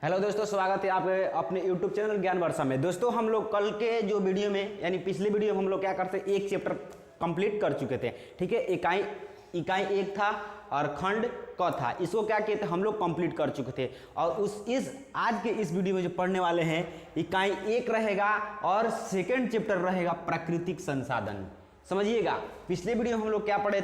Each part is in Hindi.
हेलो दोस्तों, स्वागत है आपके अपने YouTube चैनल ज्ञान वर्षा में। दोस्तों हम लोग कल के जो वीडियो में यानी पिछले वीडियो में हम लोग क्या करते एक चैप्टर कंप्लीट कर चुके थे। ठीक है, इकाई एक था और खंड क था, इसको क्या कहते हम लोग कंप्लीट कर चुके थे। और इस आज के इस वीडियो में जो पढ़ने वाले हैं इकाई एक रहेगा और सेकेंड चैप्टर रहेगा प्राकृतिक संसाधन। समझिएगा, पिछले वीडियो में हम लोग क्या पढ़े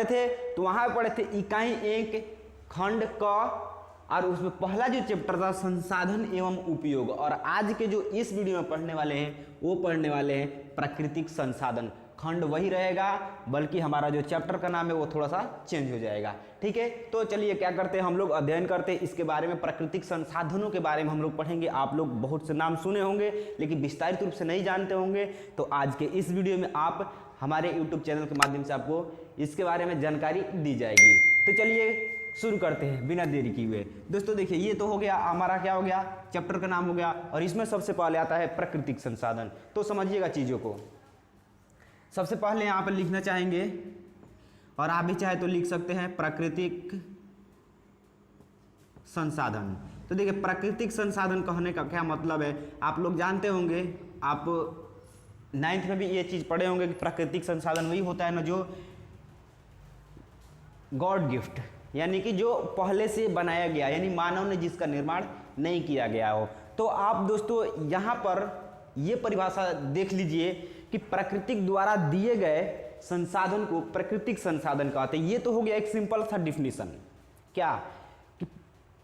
थे तो वहां पढ़े थे इकाई एक खंड क और उसमें पहला जो चैप्टर था संसाधन एवं उपयोग। और आज के जो इस वीडियो में पढ़ने वाले हैं वो पढ़ने वाले हैं प्राकृतिक संसाधन। खंड वही रहेगा, बल्कि हमारा जो चैप्टर का नाम है वो थोड़ा सा चेंज हो जाएगा। ठीक है, तो चलिए क्या करते हैं, हम लोग अध्ययन करते हैं इसके बारे में। प्राकृतिक संसाधनों के बारे में हम लोग पढ़ेंगे। आप लोग बहुत से नाम सुने होंगे लेकिन विस्तारित रूप से नहीं जानते होंगे, तो आज के इस वीडियो में आप हमारे यूट्यूब चैनल के माध्यम से आपको इसके बारे में जानकारी दी जाएगी। तो चलिए शुरू करते हैं बिना देरी किए हुए। दोस्तों देखिए, ये तो हो गया हमारा, क्या हो गया, चैप्टर का नाम हो गया। और इसमें सबसे पहले आता है प्राकृतिक संसाधन। तो समझिएगा चीज़ों को। सबसे पहले यहाँ पर लिखना चाहेंगे, और आप भी चाहे तो लिख सकते हैं प्राकृतिक संसाधन। तो देखिए, प्राकृतिक संसाधन कहने का क्या मतलब है, आप लोग जानते होंगे, आप 9th में भी ये चीज़ पढ़े होंगे कि प्राकृतिक संसाधन वही होता है ना जो गॉड गिफ्ट, यानी कि जो पहले से बनाया गया, यानी मानव ने जिसका निर्माण नहीं किया गया हो। तो आप दोस्तों यहाँ पर ये परिभाषा देख लीजिए कि प्राकृतिक द्वारा दिए गए संसाधन को प्राकृतिक संसाधन कहते हैं। ये तो हो गया एक सिंपल सा डिफिनीशन, क्या कि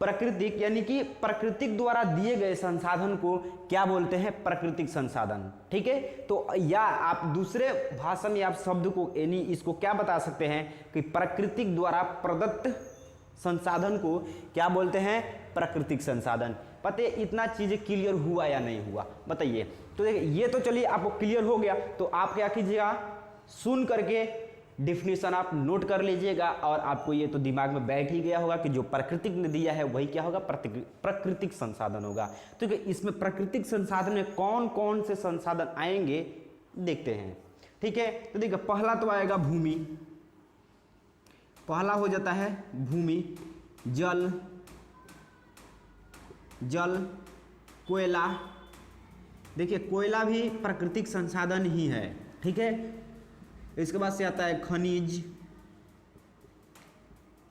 प्राकृतिक यानी कि प्राकृतिक द्वारा दिए गए संसाधन को क्या बोलते हैं, प्राकृतिक संसाधन। ठीक है, तो या आप दूसरे भाषा में आप शब्द को यानी इसको क्या बता सकते हैं कि प्राकृतिक द्वारा प्रदत्त संसाधन को क्या बोलते हैं, प्राकृतिक संसाधन। पता है इतना चीजें क्लियर हुआ या नहीं हुआ, बताइए। तो देखिए, ये तो चलिए आपको क्लियर हो गया, तो आप क्या कीजिएगा, सुन करके डिफिनीशन आप नोट कर लीजिएगा। और आपको ये तो दिमाग में बैठ ही गया होगा कि जो प्राकृतिक ने दिया है वही क्या होगा, प्राकृतिक संसाधन होगा। तो इसमें प्राकृतिक संसाधन में कौन कौन से संसाधन आएंगे देखते हैं। ठीक है, तो देखिए पहला तो आएगा भूमि, पहला हो जाता है भूमि, जल, कोयला। देखिए कोयला भी प्राकृतिक संसाधन ही है। ठीक है, इसके बाद से आता है खनिज।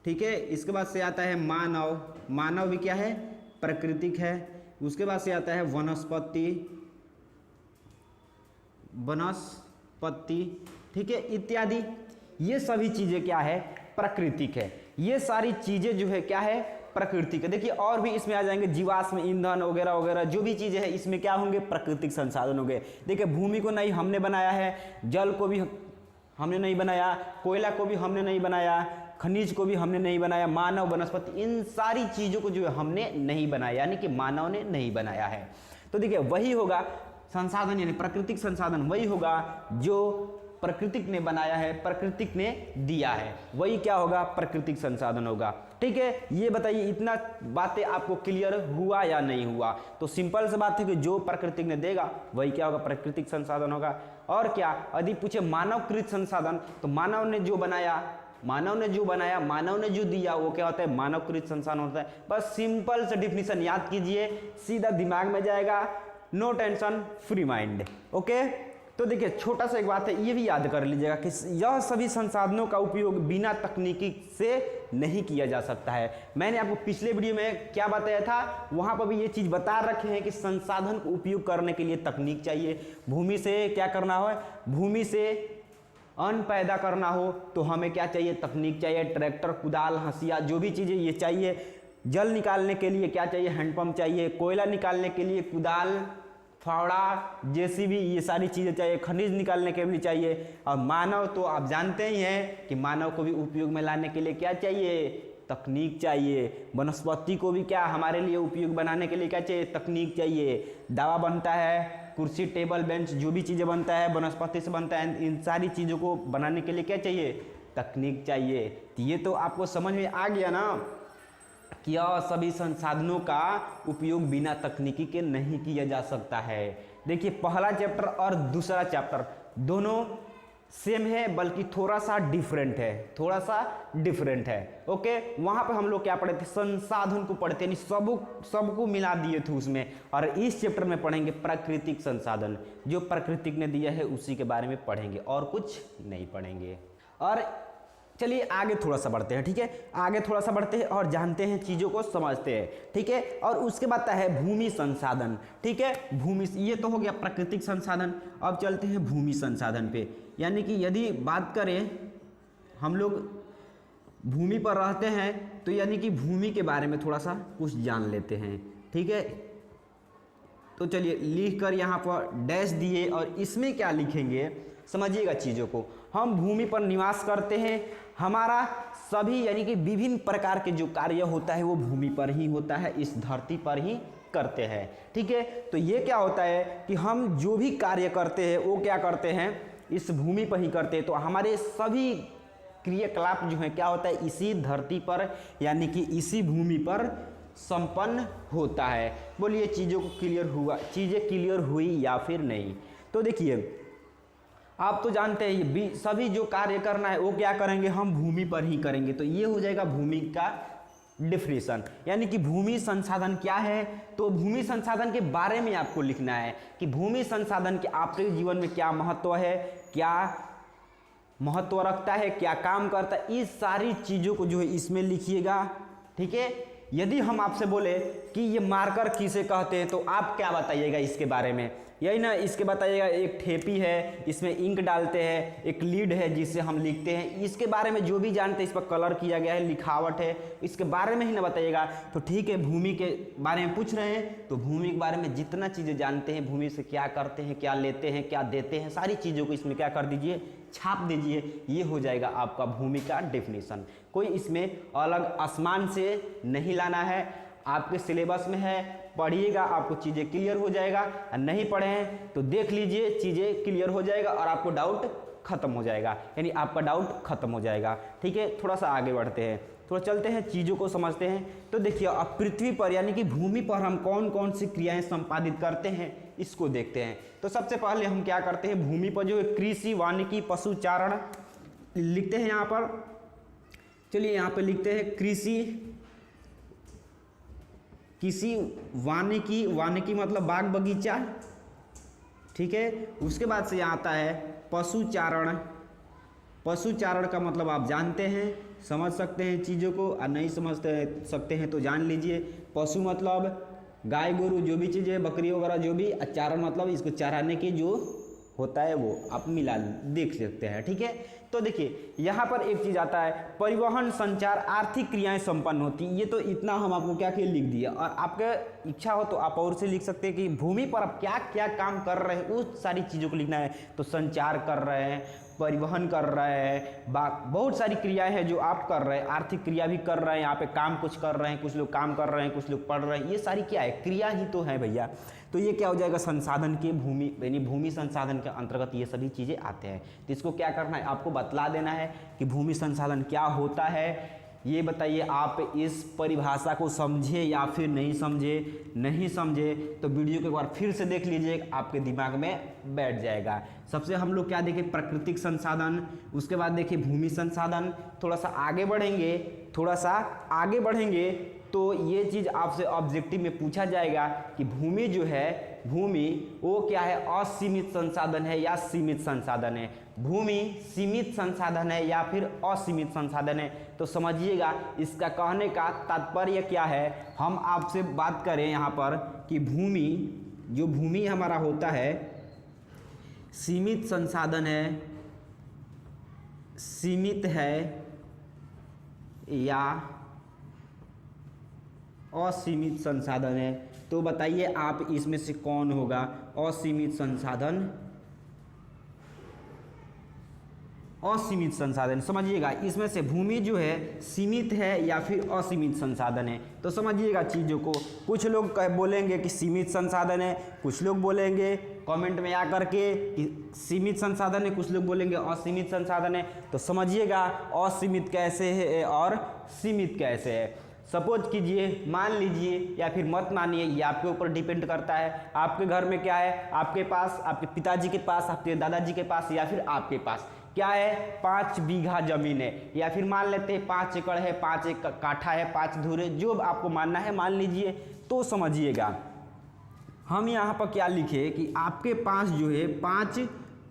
ठीक है, इसके बाद से आता है मानव भी क्या है, प्राकृतिक है। उसके बाद से आता है वनस्पति। ठीक है, इत्यादि। ये सभी चीजें क्या है, प्राकृतिक है। ये सारी चीजें जो है क्या है, प्राकृतिक है। देखिए और भी इसमें आ जाएंगे, जीवाश्म ईंधन वगैरह वगैरह जो भी चीजें हैं इसमें क्या होंगे, प्राकृतिक संसाधन हो गए। देखिए भूमि को नहीं हमने बनाया है, जल को भी हमने नहीं बनाया, कोयला को भी हमने नहीं बनाया, खनिज को भी हमने नहीं बनाया, मानव, वनस्पति, इन सारी चीजों को जो है हमने नहीं बनाया, यानी कि मानव ने नहीं बनाया है। तो देखिए वही होगा संसाधन, यानी प्राकृतिक संसाधन वही होगा जो प्राकृतिक ने बनाया है, प्राकृतिक ने दिया है, वही क्या होगा, प्राकृतिक संसाधन होगा। ठीक है, ये बताइए इतना बातें आपको क्लियर हुआ या नहीं हुआ। तो सिंपल सा बात है कि जो प्राकृतिक ने देगा वही क्या होगा, प्राकृतिक संसाधन होगा। और क्या यदि पूछे मानवकृत संसाधन, तो मानव ने जो बनाया, मानव ने जो दिया वो क्या होता है, मानवकृत संसाधन होता है। बस सिंपल सा डिफिनीशन याद कीजिए, सीधा दिमाग में जाएगा, no tension, free mind. Okay, तो देखिए छोटा सा एक बात है, ये भी याद कर लीजिएगा कि यह सभी संसाधनों का उपयोग बिना तकनीकी से नहीं किया जा सकता है। मैंने आपको पिछले वीडियो में क्या बताया था, वहां पर भी ये चीज बता रखे हैं कि संसाधन को उपयोग करने के लिए तकनीक चाहिए। भूमि से क्या करना हो, भूमि से अन्न पैदा करना हो तो हमें क्या चाहिए, तकनीक चाहिए, ट्रैक्टर, कुदाल, हंसिया, जो भी चीजें ये चाहिए। जल निकालने के लिए क्या चाहिए, हैंडपंप चाहिए। कोयला निकालने के लिए कुदाल, फावड़ा, जेसीबी, ये सारी चीज़ें चाहिए। खनिज निकालने के लिए चाहिए। और मानव तो आप जानते ही हैं कि मानव को भी उपयोग में लाने के लिए क्या चाहिए, तकनीक चाहिए। वनस्पति को भी क्या हमारे लिए उपयोग बनाने के लिए क्या चाहिए, तकनीक चाहिए। दवा बनता है, कुर्सी, टेबल, बेंच, जो भी चीज़ें बनता है वनस्पति से बनता है। इन सारी चीज़ों को बनाने के लिए क्या चाहिए, तकनीक चाहिए। तो ये तो आपको समझ में आ गया ना कि यह सभी संसाधनों का उपयोग बिना तकनीकी के नहीं किया जा सकता है। देखिए पहला चैप्टर और दूसरा चैप्टर दोनों सेम है बल्कि थोड़ा सा डिफरेंट है, थोड़ा सा डिफरेंट है। ओके, वहां पे हम लोग क्या पढ़े थे, संसाधन को पढ़ते, यानी सबको मिला दिए थे उसमें। और इस चैप्टर में पढ़ेंगे प्राकृतिक संसाधन, जो प्रकृति ने दिया है उसी के बारे में पढ़ेंगे और कुछ नहीं पढ़ेंगे। और चलिए आगे थोड़ा सा बढ़ते हैं, ठीक है, आगे थोड़ा सा बढ़ते हैं और जानते हैं, चीज़ों को समझते हैं, ठीक है। और उसके बाद है भूमि संसाधन, ठीक है। भूमि, ये तो हो गया प्राकृतिक संसाधन। अब चलते हैं भूमि संसाधन पे, यानी कि यदि बात करें हम लोग भूमि पर रहते हैं तो यानी कि भूमि के बारे में थोड़ा सा कुछ जान लेते हैं, ठीक है। तो चलिए लिख कर यहाँ पर डैश दिए और इसमें क्या लिखेंगे समझिएगा चीज़ों को। हम भूमि पर निवास करते हैं, हमारा सभी यानी कि विभिन्न प्रकार के जो कार्य होता है वो भूमि पर ही होता है, इस धरती पर ही करते हैं, ठीक है। तो ये क्या होता है कि हम जो भी कार्य करते हैं वो क्या करते हैं, इस भूमि पर ही करते हैं। तो हमारे सभी क्रियाकलाप जो है क्या होता है, इसी धरती पर यानी कि इसी भूमि पर संपन्न होता है। बोलिए चीज़ों को क्लियर हुआ, चीज़ें क्लियर हुई या फिर नहीं। तो देखिए आप तो जानते हैं ये सभी जो कार्य करना है वो क्या करेंगे, हम भूमि पर ही करेंगे। तो ये हो जाएगा भूमि का डिफिनेशन, यानी कि भूमि संसाधन क्या है। तो भूमि संसाधन के बारे में आपको लिखना है कि भूमि संसाधन के आपके जीवन में क्या महत्व है, क्या महत्व रखता है, क्या काम करता है, इस सारी चीज़ों को जो है इसमें लिखिएगा, ठीक है। यदि हम आपसे बोले कि ये मार्कर किसे कहते हैं तो आप क्या बताइएगा इसके बारे में, यही ना, इसके बताइएगा एक ठेपी है, इसमें इंक डालते हैं, एक लीड है जिससे हम लिखते हैं, इसके बारे में जो भी जानते हैं, इस पर कलर किया गया है, लिखावट है, इसके बारे में ही ना बताइएगा। तो ठीक है, भूमि के बारे में पूछ रहे हैं तो भूमि के बारे में जितना चीज़ें जानते हैं, भूमि से क्या करते हैं, क्या लेते हैं, क्या देते हैं, सारी चीज़ों को इसमें क्या कर दीजिए, छाप दीजिए। ये हो जाएगा आपका भूमि का डेफिनेशन। कोई इसमें अलग आसमान से नहीं लाना है, आपके सिलेबस में है, पढ़िएगा आपको चीज़ें क्लियर हो जाएगा। और नहीं पढ़े हैं तो देख लीजिए, चीज़ें क्लियर हो जाएगा और आपको डाउट खत्म हो जाएगा, यानी आपका डाउट खत्म हो जाएगा, ठीक है। थोड़ा सा आगे बढ़ते हैं, थोड़ा चलते हैं, चीज़ों को समझते हैं। तो देखिए अब पृथ्वी पर यानी कि भूमि पर हम कौन कौन सी क्रियाएं संपादित करते हैं इसको देखते हैं। तो सबसे पहले हम क्या करते हैं, भूमि पर जो है कृषि, वानिकी, पशुचारण लिखते हैं यहाँ पर। चलिए यहाँ पे लिखते हैं कृषि, वानिकी, वानिकी मतलब बाग बगीचा, ठीक है। उसके बाद से यहाँ आता है पशुचारण। पशुचारण का मतलब आप जानते हैं, समझ सकते हैं चीज़ों को, और नहीं समझ सकते हैं तो जान लीजिए। पशु मतलब गाय गोरू जो भी चीज़ें, बकरी वगैरह जो भी, चारण मतलब इसको चराने की जो होता है वो आप मिला देख सकते हैं, ठीक है। तो देखिए यहाँ पर एक चीज़ आता है परिवहन, संचार, आर्थिक क्रियाएं संपन्न होती। ये तो इतना हम आपको क्या क्या लिख दिया, और आपके इच्छा हो तो आप और से लिख सकते हैं कि भूमि पर आप क्या क्या काम कर रहे हैं, उस सारी चीज़ों को लिखना है। तो संचार कर रहे हैं, परिवहन कर रहे हैं, बहुत सारी क्रियाएं हैं जो आप कर रहे हैं, आर्थिक क्रिया भी कर रहे हैं, यहाँ पे काम कुछ कर रहे हैं, कुछ लोग काम कर रहे हैं, कुछ लोग पढ़ रहे हैं, ये सारी क्या है, क्रिया ही तो है भैया। तो ये क्या हो जाएगा, संसाधन के भूमि यानी भूमि संसाधन के अंतर्गत ये सभी चीज़ें आते हैं। तो इसको क्या करना है, आपको बतला देना है कि भूमि संसाधन क्या होता है। ये बताइए आप इस परिभाषा को समझे या फिर नहीं समझे। नहीं समझे तो वीडियो को एक बार फिर से देख लीजिए, आपके दिमाग में बैठ जाएगा। सबसे हम लोग क्या देखें, प्राकृतिक संसाधन, उसके बाद देखिए भूमि संसाधन। थोड़ा सा आगे बढ़ेंगे तो ये चीज़ आपसे ऑब्जेक्टिव में पूछा जाएगा कि भूमि जो है, भूमि वो क्या है, असीमित संसाधन है या सीमित संसाधन है। भूमि सीमित संसाधन है या फिर असीमित संसाधन है। तो समझिएगा इसका कहने का तात्पर्य क्या है। हम आपसे बात करें यहाँ पर कि भूमि, जो भूमि हमारा होता है सीमित संसाधन है, सीमित है या असीमित संसाधन है। तो बताइए आप इसमें से कौन होगा, असीमित संसाधन, असीमित संसाधन। समझिएगा इसमें से भूमि जो है सीमित है या फिर असीमित संसाधन है। तो समझिएगा चीज़ों को, कुछ लोग बोलेंगे कि सीमित संसाधन है, कुछ लोग बोलेंगे कमेंट में आकर के कि सीमित संसाधन है, कुछ लोग बोलेंगे असीमित संसाधन है। तो समझिएगा असीमित कैसे है और सीमित कैसे है। सपोज कीजिए, मान लीजिए या फिर मत मानिए, ये आपके ऊपर डिपेंड करता है। आपके घर में क्या है, आपके पास, आपके पिताजी के पास, आपके दादाजी के पास या फिर आपके पास, क्या है 5 बीघा जमीन है, या फिर मान लेते हैं 5 एकड़ है, 5 काठा है, 5 धुरे, जो आपको मानना है मान लीजिए। तो समझिएगा हम यहाँ पर क्या लिखे कि आपके पास जो है 5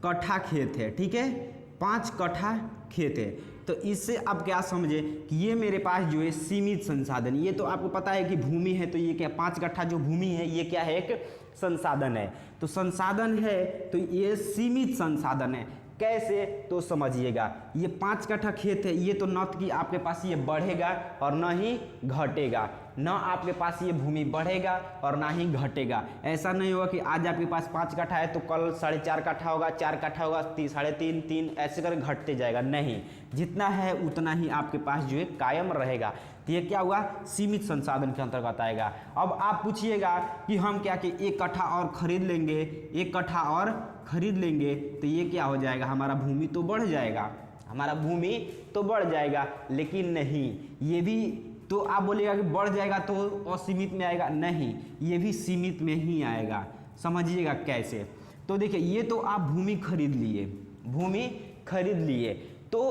कट्ठा खेत है, ठीक है, 5 कट्ठा खेत है। तो इससे आप क्या समझे कि ये मेरे पास जो है सीमित संसाधन, ये तो आपको पता है कि भूमि है, तो ये क्या 5 कट्ठा जो भूमि है ये क्या है, एक संसाधन है। तो संसाधन है तो ये सीमित संसाधन है। कैसे, तो समझिएगा ये 5 कट्ठा खेत है, ये तो न कि आपके पास ये बढ़ेगा और न ही घटेगा, न आपके पास ये भूमि बढ़ेगा और ना ही घटेगा। ऐसा नहीं होगा कि आज आपके पास 5 कट्ठा है तो कल 4.5 कट्ठा होगा, 4 कट्ठा होगा, 3.5, 3 ऐसे कर घटते जाएगा। नहीं, जितना है उतना ही आपके पास जो है कायम रहेगा। तो ये क्या हुआ, सीमित संसाधन के अंतर्गत आएगा। अब आप पूछिएगा कि हम क्या कि 1 कट्ठा और खरीद लेंगे, 1 कट्ठा और खरीद लेंगे तो ये क्या हो जाएगा, हमारा भूमि तो बढ़ जाएगा, हमारा भूमि तो बढ़ जाएगा। लेकिन नहीं, ये भी तो आप बोलिएगा कि बढ़ जाएगा तो असीमित में आएगा, नहीं, ये भी सीमित में ही आएगा। समझिएगा कैसे, तो देखिए ये तो आप भूमि खरीद लिए, भूमि खरीद लिए, तो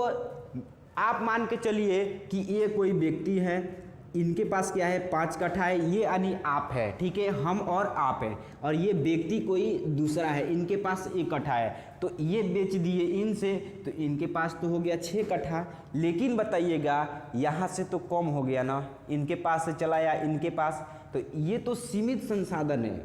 आप मान के चलिए कि ये कोई व्यक्ति है, इनके पास क्या है 5 कट्ठा है, ये यानी आप है, ठीक है, हम और आप है, और ये व्यक्ति कोई दूसरा है, इनके पास 1 कट्ठा है, तो ये बेच दिए इनसे, तो इनके पास तो हो गया 6 कट्ठा। लेकिन बताइएगा यहाँ से तो कम हो गया ना, इनके पास से चला या इनके पास, तो ये तो सीमित संसाधन है,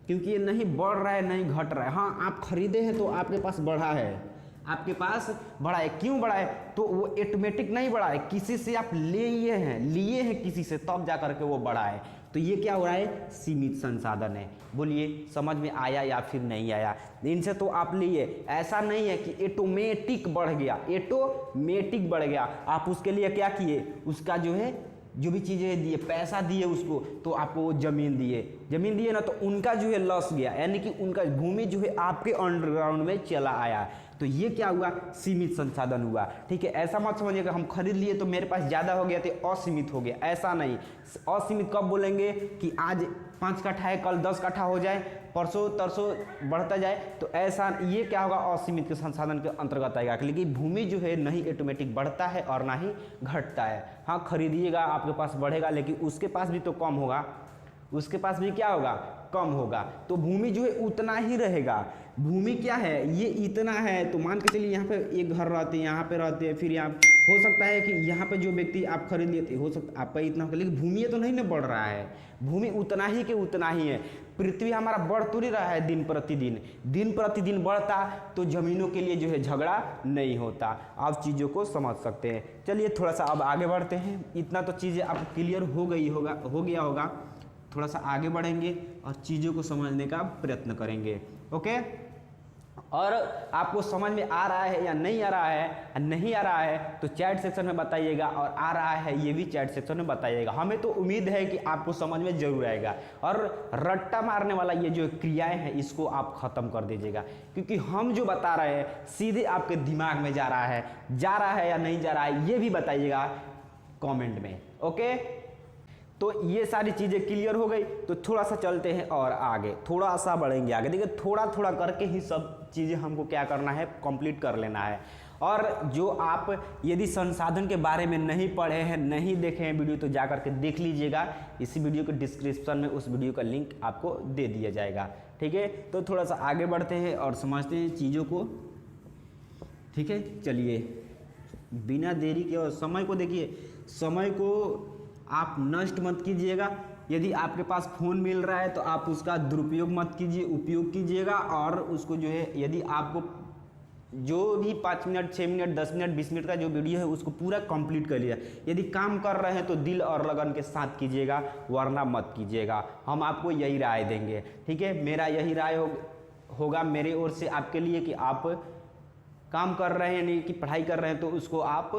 क्योंकि ये नहीं बढ़ रहा है नहीं घट रहा है। हाँ, आप खरीदे हैं तो आपके पास बढ़ा है, आपके पास बढ़ा है, क्यों बढ़ा है, तो वो ऑटोमेटिक नहीं बढ़ा है, किसी से आप लिए हैं किसी से, तब जा करके वो बढ़ा है। तो ये क्या हो रहा है, सीमित संसाधन है। बोलिए समझ में आया या फिर नहीं आया। इनसे तो आप लिए, ऐसा नहीं है कि ऑटोमेटिक बढ़ गया, ऑटोमेटिक बढ़ गया, आप उसके लिए क्या किए, उसका जो है जो भी चीज़ें दिए, पैसा दिए उसको, तो आपको वो जमीन दिए ना, तो उनका जो है लॉस गया, यानी कि उनका भूमि जो है आपके अंडरग्राउंड में चला आया। तो ये क्या हुआ, सीमित संसाधन हुआ, ठीक है। ऐसा मत समझिएगा हम खरीद लिए तो मेरे पास ज़्यादा हो गया तो असीमित हो गया, ऐसा नहीं। असीमित कब बोलेंगे कि आज 5 कट्ठा है, कल 10 कट्ठा हो जाए, परसों तरसों बढ़ता जाए, तो ऐसा, ये क्या होगा, असीमित के संसाधन के अंतर्गत आएगा। लेकिन भूमि जो है नहीं ऑटोमेटिक बढ़ता है और ना ही घटता है। हाँ, खरीदिएगा आपके पास बढ़ेगा, लेकिन उसके पास भी तो कम होगा, उसके पास भी क्या होगा, कम होगा। तो भूमि जो है उतना ही रहेगा। भूमि क्या है, ये इतना है, तो मान के चलिए यहाँ पे एक घर रहते हैं, यहाँ पे रहते हैं, फिर यहाँ हो सकता है कि यहाँ पे जो व्यक्ति आप खरीद लेते हो सकता आपका इतना होगा, लेकिन भूमि तो नहीं ना बढ़ रहा है, भूमि उतना ही के उतना ही है। पृथ्वी हमारा बढ़ तो नहीं रहा है दिन प्रतिदिन बढ़ता तो जमीनों के लिए जो है झगड़ा नहीं होता। आप चीज़ों को समझ सकते हैं। चलिए थोड़ा सा अब आगे बढ़ते हैं। इतना तो चीज़ें आपको क्लियर हो गया होगा। थोड़ा सा आगे बढ़ेंगे और चीज़ों को समझने का प्रयत्न करेंगे। ओके, और आपको समझ में आ रहा है या नहीं आ रहा है, नहीं आ रहा है तो चैट सेक्शन में बताइएगा, और आ रहा है ये भी चैट सेक्शन में बताइएगा। हमें तो उम्मीद है कि आपको समझ में जरूर आएगा। और रट्टा मारने वाला ये जो क्रियाएं हैं इसको आप खत्म कर दीजिएगा, क्योंकि हम जो बता रहे हैं सीधे आपके दिमाग में जा रहा है या नहीं जा रहा है, ये भी बताइएगा कॉमेंट में। ओके, तो ये सारी चीज़ें क्लियर हो गई। तो थोड़ा सा चलते हैं और आगे, थोड़ा सा बढ़ेंगे आगे। देखिए थोड़ा थोड़ा करके ही सब चीज़ें हमको क्या करना है, कंप्लीट कर लेना है। और जो आप यदि संसाधन के बारे में नहीं पढ़े हैं, नहीं देखे हैं वीडियो, तो जा करके देख लीजिएगा। इसी वीडियो के डिस्क्रिप्शन में उस वीडियो का लिंक आपको दे दिया जाएगा। ठीक है, तो थोड़ा सा आगे बढ़ते हैं और समझते हैं चीज़ों को। ठीक है, चलिए बिना देरी के, और समय को देखिए, समय को आप नष्ट मत कीजिएगा। यदि आपके पास फ़ोन मिल रहा है तो आप उसका दुरुपयोग मत कीजिए, उपयोग कीजिएगा। और उसको जो है, यदि आपको जो भी 5 मिनट 6 मिनट 10 मिनट 20 मिनट का जो वीडियो है उसको पूरा कंप्लीट कर लिया। यदि काम कर रहे हैं तो दिल और लगन के साथ कीजिएगा, वरना मत कीजिएगा। हम आपको यही राय देंगे। ठीक है, मेरा यही राय होगा मेरे ओर से आपके लिए कि आप काम कर रहे हैं नहीं कि पढ़ाई कर रहे हैं तो उसको आप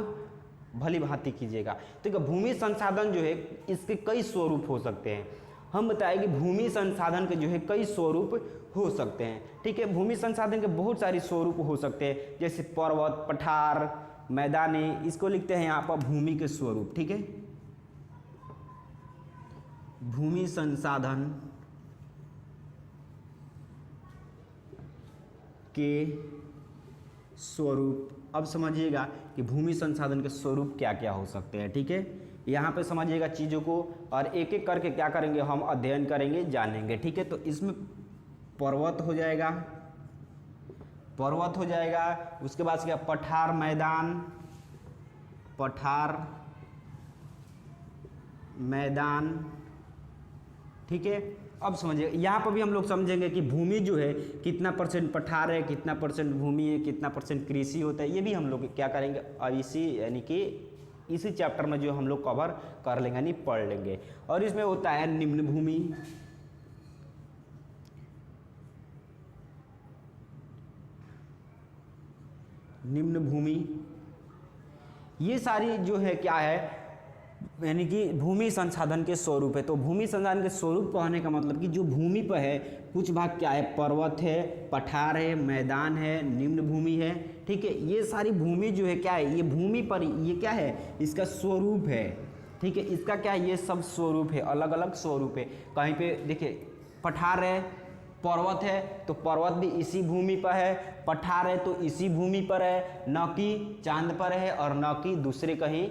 भली भांति कीजिएगा। ठीक है, भूमि संसाधन जो है इसके कई स्वरूप हो सकते हैं। हम बताएंगे भूमि संसाधन के जो है कई स्वरूप हो सकते हैं। ठीक है, भूमि संसाधन के बहुत सारे स्वरूप हो सकते हैं, जैसे पर्वत, पठार, मैदानी। इसको लिखते हैं यहाँ पर भूमि के स्वरूप। ठीक है, भूमि संसाधन के स्वरूप। अब समझिएगा कि भूमि संसाधन के स्वरूप क्या क्या हो सकते हैं, ठीक है। यहाँ पे समझिएगा चीज़ों को और एक एक करके क्या करेंगे हम अध्ययन करेंगे, जानेंगे, ठीक है। तो इसमें पर्वत हो जाएगा, पर्वत हो जाएगा, उसके बाद क्या पठार मैदान, पठार मैदान, ठीक है। अब समझिए यहाँ पर भी हम लोग समझेंगे कि भूमि जो है कितना परसेंट पठार है, कितना परसेंट भूमि है, कितना परसेंट कृषि होता है, ये भी हम लोग क्या करेंगे और इसी यानी कि इसी चैप्टर में जो हम लोग कवर कर लेंगे यानी पढ़ लेंगे। और इसमें होता है निम्न भूमि, निम्न भूमि, ये सारी जो है क्या है यानी कि भूमि संसाधन के स्वरूप है। तो भूमि संसाधन के स्वरूप कहने का मतलब कि जो भूमि पर है कुछ भाग क्या है, पर्वत है, पठार है, मैदान है, निम्न भूमि है, ठीक है। ये सारी भूमि जो है क्या है, ये भूमि पर ये क्या है, इसका स्वरूप है, ठीक है। इसका क्या है, ये सब स्वरूप है, अलग अलग स्वरूप है। कहीं पे देखिए पठार है, पर्वत है तो पर्वत भी इसी भूमि पर है, पठार है तो इसी भूमि पर है, न कि चांद पर है और न कि दूसरे कहीं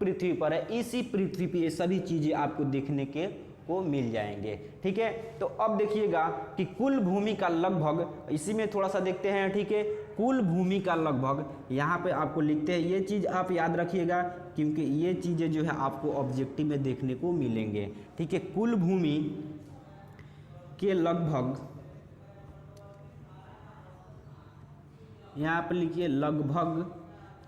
पृथ्वी पर है। इसी पृथ्वी पे ये सभी चीज़ें आपको देखने के को मिल जाएंगे, ठीक है। तो अब देखिएगा कि कुल भूमि का लगभग, इसी में थोड़ा सा देखते हैं, ठीक है। कुल भूमि का लगभग यहाँ पे आपको लिखते हैं, ये चीज़ आप याद रखिएगा क्योंकि ये चीज़ें जो है आपको ऑब्जेक्टिव में देखने को मिलेंगे, ठीक है। कुल भूमि के लगभग, यहाँ पर लिखिए लगभग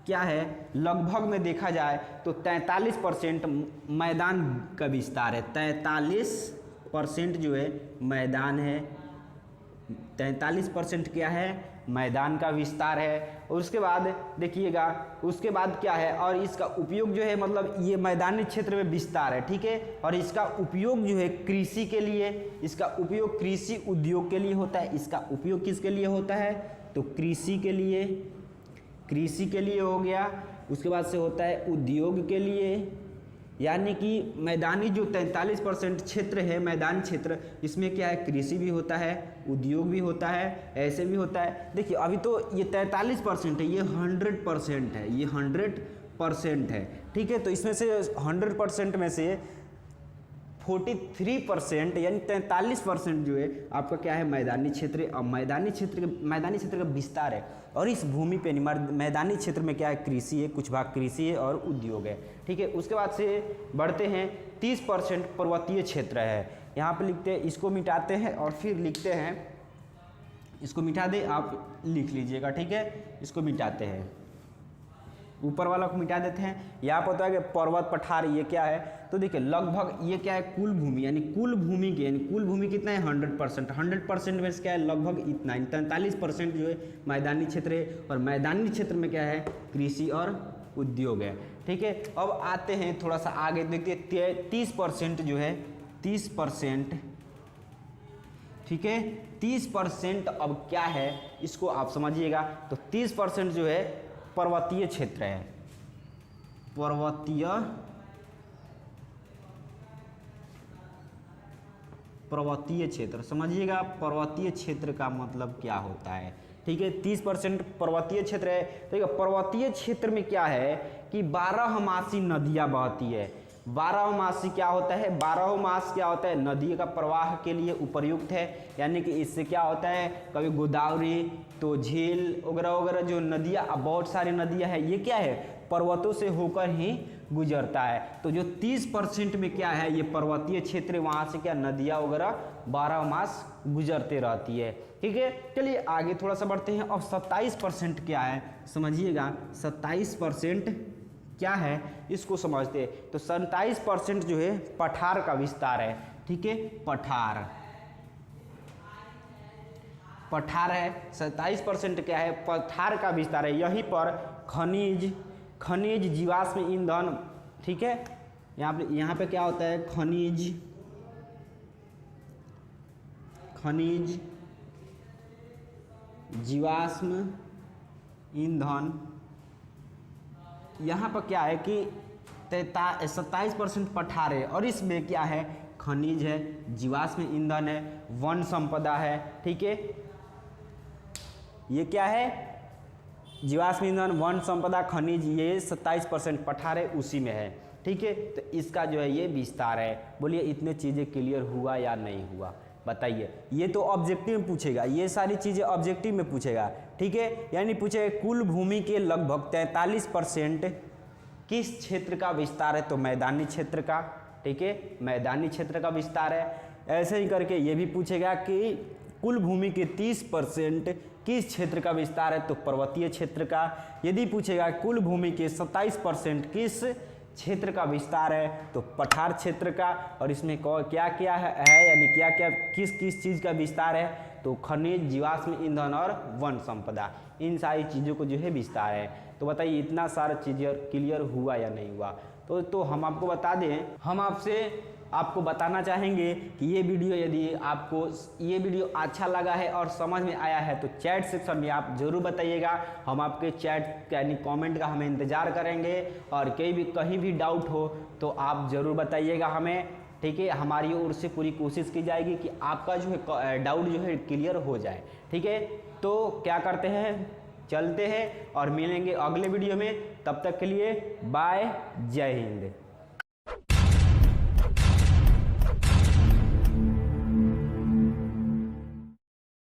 क्या है, लगभग में देखा जाए तो 43% मैदान का विस्तार है, 43% जो है मैदान है, 43% क्या है, मैदान का विस्तार है। और उसके बाद देखिएगा, उसके बाद क्या है, और इसका उपयोग जो है मतलब ये मैदानी क्षेत्र में विस्तार है, ठीक है। और इसका उपयोग जो है कृषि के लिए, इसका उपयोग कृषि उद्योग के लिए होता है। इसका उपयोग किसके लिए होता है, तो कृषि के लिए, कृषि के लिए हो गया। उसके बाद से होता है उद्योग के लिए, यानी कि मैदानी जो 43% क्षेत्र है, मैदान क्षेत्र, इसमें क्या है, कृषि भी होता है, उद्योग भी होता है, ऐसे भी होता है। देखिए अभी तो ये 43% है, ये 100% है, ये 100% है, ठीक है। तो इसमें से 100% में से 43% यानी 43% जो है आपका क्या है, मैदानी क्षेत्र। और मैदानी क्षेत्र का विस्तार है। और इस भूमि पे मैदानी क्षेत्र में क्या है, कृषि है, कुछ भाग कृषि है और उद्योग है, ठीक है। उसके बाद से बढ़ते हैं, 30% पर्वतीय क्षेत्र है। यहाँ पे लिखते हैं, इसको मिटाते हैं और फिर लिखते हैं, इसको मिटा दे, आप लिख लीजिएगा, ठीक है। इसको मिटाते हैं, ऊपर वाला को मिटा देते हैं। यहाँ पर होता है कि पर्वत पठार ये क्या है, तो देखिए लगभग ये क्या है, कुल भूमि, यानी कुल भूमि के, यानी कुल भूमि कितना है, 100%। 100% में क्या है, लगभग इतना, 43% जो है मैदानी क्षेत्र है। और मैदानी क्षेत्र में क्या है, कृषि और उद्योग है, ठीक है। अब आते हैं थोड़ा सा आगे, देखिए 30% जो है, 30%, ठीक है। 30% अब क्या है, इसको आप समझिएगा। तो 30% जो है पर्वतीय क्षेत्र है, पर्वतीय क्षेत्र समझिएगा। पर्वतीय क्षेत्र का मतलब क्या होता है, ठीक है। 30% पर्वतीय क्षेत्र है, ठीक है। पर्वतीय क्षेत्र में क्या है कि 12मासी नदियां बहती है। 12मासी क्या होता है, 12मास क्या होता है, नदी का प्रवाह के लिए उपयुक्त है। यानी कि इससे क्या होता है, कभी गोदावरी, तो झील वगैरह वगैरह जो नदियाँ, बहुत सारी नदियाँ हैं, ये क्या है, पर्वतों से होकर ही गुजरता है। तो जो 30% में क्या है, ये पर्वतीय क्षेत्र, वहाँ से क्या नदियाँ वगैरह 12 मास गुजरते रहती है, ठीक है। चलिए आगे थोड़ा सा बढ़ते हैं। अब 27% क्या है, समझिएगा। 27% क्या है, इसको समझते हैं। तो 27% जो है पठार का विस्तार है, ठीक है। पठार है, 27% क्या है, पठार का विस्तार है। यहीं पर खनिज जीवाश्म ईंधन, ठीक है। यहाँ पे क्या होता है, खनिज जीवाश्म ईंधन। यहाँ पर क्या है कि 27% पठार है और इसमें क्या है, खनिज है, जीवाश्म ईंधन है, वन संपदा है, ठीक है। ये क्या है, जीवाश्म ईंधन, वन संपदा, खनिज, ये 27% पठार है उसी में है। ठीक है, तो इसका जो है ये विस्तार है। बोलिए इतने चीज़ें क्लियर हुआ या नहीं हुआ, बताइए। ये तो ऑब्जेक्टिव में पूछेगा, ये सारी चीज़ें ऑब्जेक्टिव में पूछेगा। ठीक है, यानी पूछेगा कुल भूमि के लगभग 43% किस क्षेत्र का विस्तार है, तो मैदानी क्षेत्र का। ठीक है, मैदानी क्षेत्र का विस्तार है। ऐसे ही करके ये भी पूछेगा कि कुल भूमि के 30% किस क्षेत्र का विस्तार है, तो पर्वतीय क्षेत्र का। यदि पूछेगा कुल भूमि के 27% किस क्षेत्र का विस्तार है, तो पठार क्षेत्र का। और इसमें क्या क्या है यानी क्या क्या किस किस चीज़ का विस्तार है, तो खनिज, जीवाश्म ईंधन और वन संपदा, इन सारी चीज़ों को जो है विस्तार है। तो बताइए इतना सारा चीज़ें क्लियर हुआ या नहीं हुआ। तो हम आपको बता दें, हम आपको बताना चाहेंगे कि ये वीडियो यदि आपको ये वीडियो अच्छा लगा है और समझ में आया है तो चैट सेक्शन में आप ज़रूर बताइएगा। हम आपके चैट यानी कमेंट का हमें इंतज़ार करेंगे। और कहीं भी डाउट हो तो आप ज़रूर बताइएगा हमें। ठीक है, हमारी ओर से पूरी कोशिश की जाएगी कि आपका जो है डाउट जो है क्लियर हो जाए। ठीक है, तो क्या करते हैं, चलते हैं और मिलेंगे अगले वीडियो में। तब तक के लिए बाय, जय हिंद।